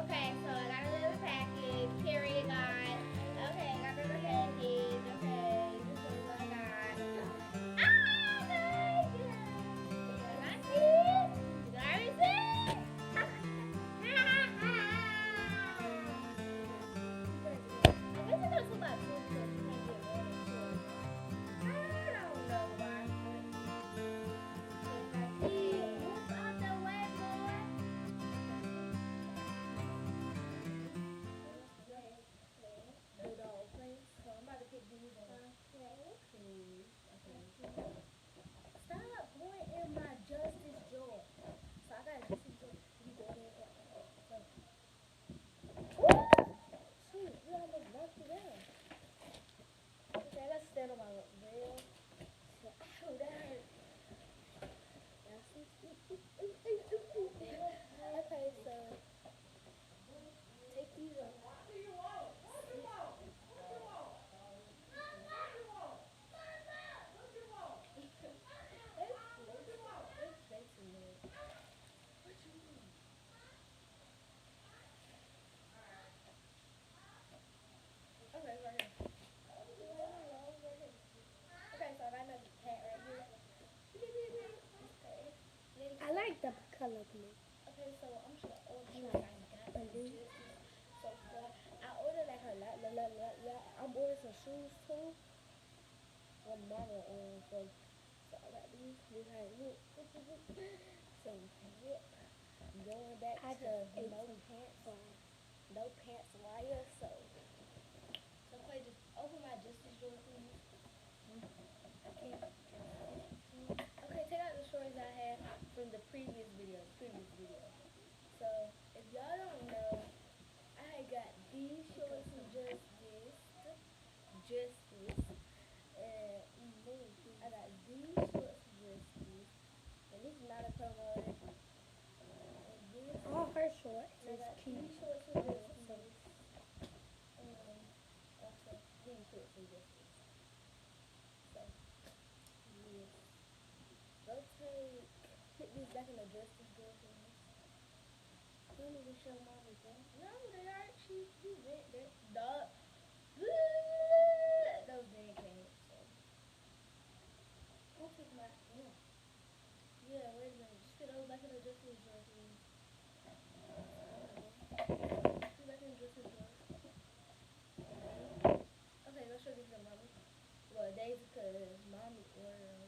Okay, so I got a little package. Period, guys. Okay, I got a little package. Okay, this is what I got. Ah, guys, you guys see it? You guys see it? I guess I'm gonna put my food because you can't get rid of it. I don't know why. Move out the way, boy. So I'm about to pick these up. Stop going in my justice drawer. So I got a justice drawer. You go there. So. Shoot, you almost knocked it down. Okay, I gotta stand on my rail. Ow, that hurt. Now see? Okay, so take these off. Okay, right here. Okay, so I got another hat right here. I like the color blue. Okay, so I'm just gonna order like I got the so far. I ordered like a lot. I'm ordering some shoes too. My mama so I got these. This how it look. Some pants. Going back I to just ate no some pants. fries. No pants wire. So Clay, just open my justice drawer, please. I can't. Okay, take out the stories I had from the previous video. So if y'all don't know, I got these shorts from Justice, and I got these shorts from Justice, and this is not a promo. And this, All her shorts and I is got cute. these shorts from Justice, and also these shorts from Justice. So yes, go put these back in the Justice drawer for me. Don't even show mommy that. No, they are. She went there. Dog. Those dang came. So. Don't take my yeah. Yeah, wait a minute. Just put those back in the justice drawer, please. Put back in the justice drawer. Okay, let's show this to mommy. Well, Daisy, because mommy ordered them.